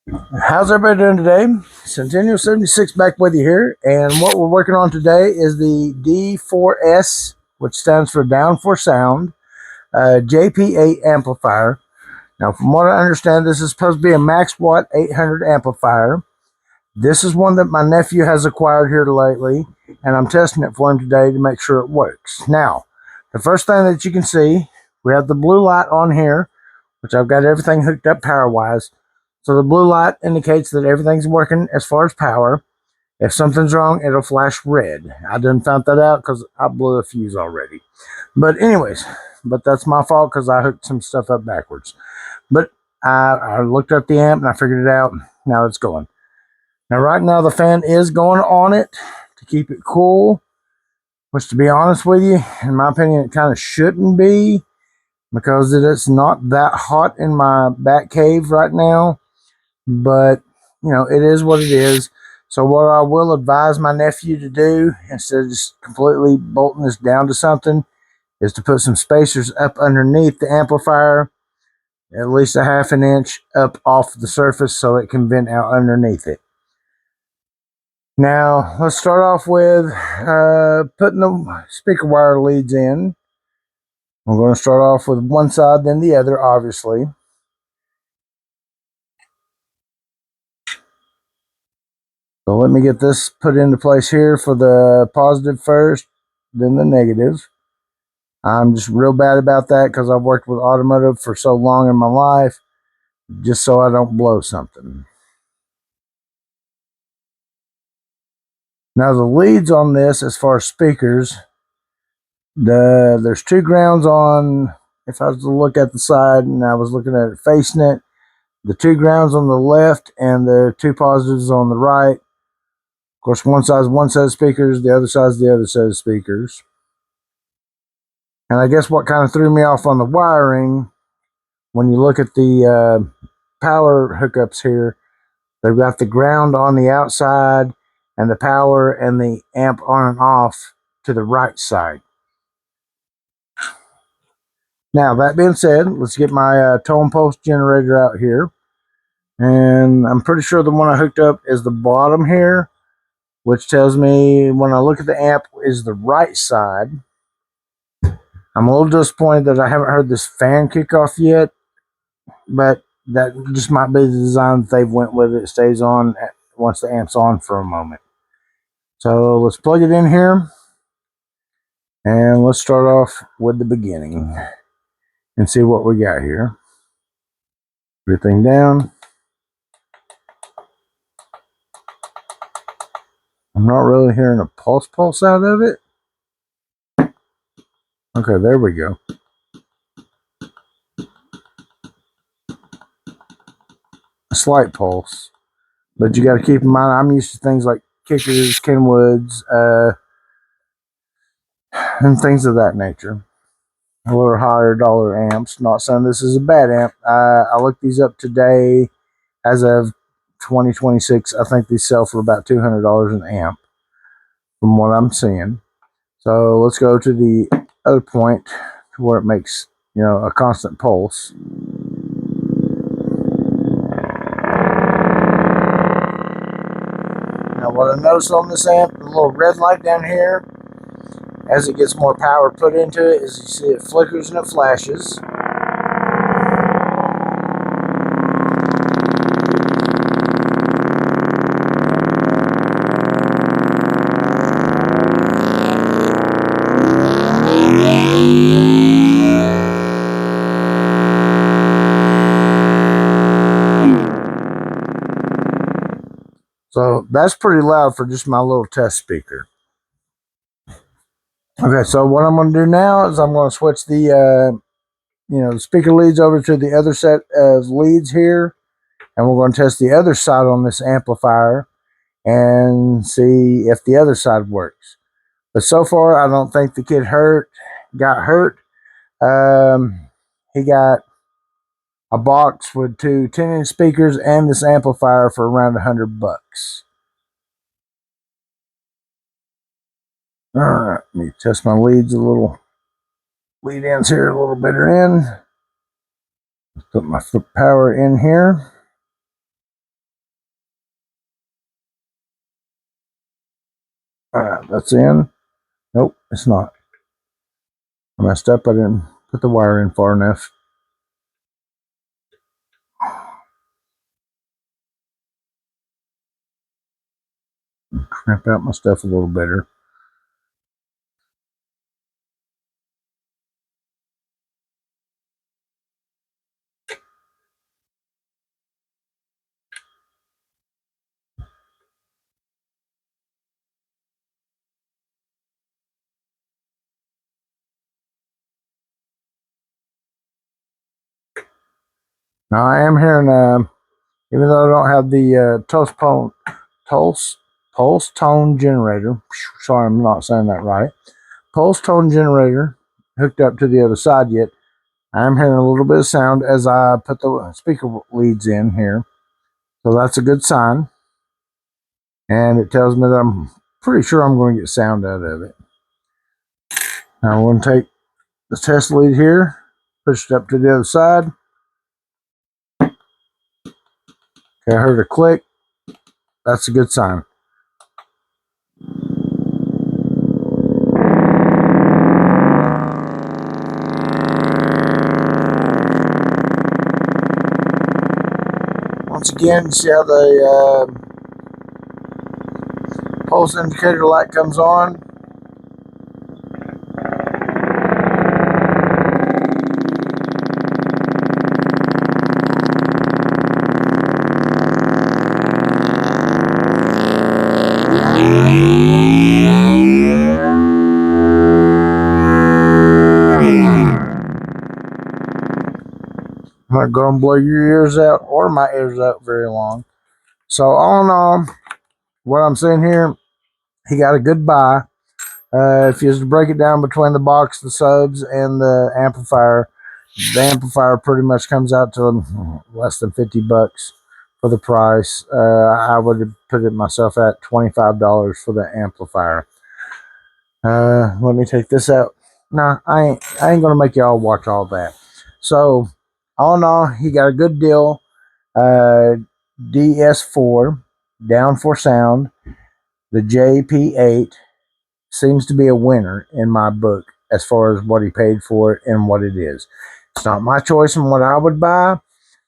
How's everybody doing today? Centennial 76 back with you here, and what we're working on today is the D4S, which stands for Down4sound JP8 amplifier. Now, from what I understand, this is supposed to be a max watt 800 amplifier. This is one that my nephew has acquired here lately, and I'm testing it for him today to make sure it works. Now, the first thing that you can see, we have the blue light on here, which I've got everything hooked up power-wise. So the blue light indicates that everything's working as far as power. If something's wrong, it'll flash red. I didn't found that out because I blew a fuse already. But anyways, that's my fault because I hooked some stuff up backwards. But I looked up the amp and I figured it out. Now it's going. Now right now the fan is going on it to keep it cool, which to be honest with you, in my opinion, it kind of shouldn't be because it's not that hot in my back cave right now. But it is what it is. So what I will advise my nephew to do, instead of just completely bolting this down to something, is to put some spacers up underneath the amplifier, at least a half an inch up off the surface so it can vent out underneath it. Now let's start off with putting the speaker wire leads in. I'm going to start off with one side, then the other, obviously. So let me get this put into place here for the positive first, then the negative. I'm just real bad about that because I've worked with automotive for so long in my life, just so I don't blow something. Now the leads on this, as far as speakers, there's two grounds on. If I was to look at the side and I was looking at it facing it, the two grounds on the left and the two positives on the right. Of course, one side is one set of speakers, the other side is the other set of speakers. And I guess what kind of threw me off on the wiring, when you look at the power hookups here, they've got the ground on the outside and the power and the amp on and off to the right side. Now, that being said, let's get my tone pulse generator out here. And I'm pretty sure the one I hooked up is the bottom here, which tells me when I look at the amp is the right side. I'm a little disappointed that I haven't heard this fan kick off yet, but that just might be the design that they've went with. It stays on once the amp's on for a moment. So let's plug it in here, and let's start off with the beginning and see what we got here. Everything down. I'm not really hearing a pulse out of it. Okay, there we go. A slight pulse, but you got to keep in mind I'm used to things like kickers, Kenwoods, and things of that nature. A little higher dollar amps. Not saying this is a bad amp. I looked these up today. As of 2026, I think these sell for about $200 an amp, from what I'm seeing. So let's go to the other point to where it makes a constant pulse. Now what I noticed on this amp, the little red light down here, as it gets more power put into it, is you see it flickers and it flashes. So that's pretty loud for just my little test speaker. Okay, so what I'm going to do now is I'm going to switch the the speaker leads over to the other set of leads here, and we're going to test the other side on this amplifier and see if the other side works. But so far, I don't think the kid got hurt. He got a box with two 10-inch speakers and this amplifier for around $100. All right, let me test my leads a little. Lead ends here a little better in. Let's put my foot power in here. That's in. Nope, it's not. I messed up. I didn't put the wire in far enough. Crimp out my stuff a little better. Now I am hearing, even though I don't have the pulse tone generator. Sorry, I'm not saying that right. Pulse tone generator hooked up to the other side yet. I'm hearing a little bit of sound as I put the speaker leads in here. So that's a good sign. And it tells me that I'm pretty sure I'm going to get sound out of it. Now I'm going to take the test lead here, push it up to the other side. Okay, I heard a click. That's a good sign. Once again, you see how the pulse indicator light comes on. I'm not going to blow your ears out or my ears out very long. So all in all, what I'm saying here, he got a good buy. If you was to break it down between the box, the subs, and the amplifier pretty much comes out to less than $50 for the price. I would have put it myself at $25 for the amplifier. Let me take this out. Nah, I ain't gonna make y'all watch all that. So all in all, he got a good deal. DS4 Down4sound, the JP8 seems to be a winner in my book as far as what he paid for it and what it is. It's not my choice on what I would buy,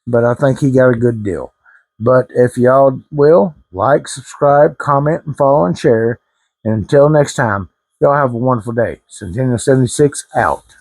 but I think he got a good deal. But if y'all will, like, subscribe, comment, and follow and share. And until next time, y'all have a wonderful day. Centennial 76 out.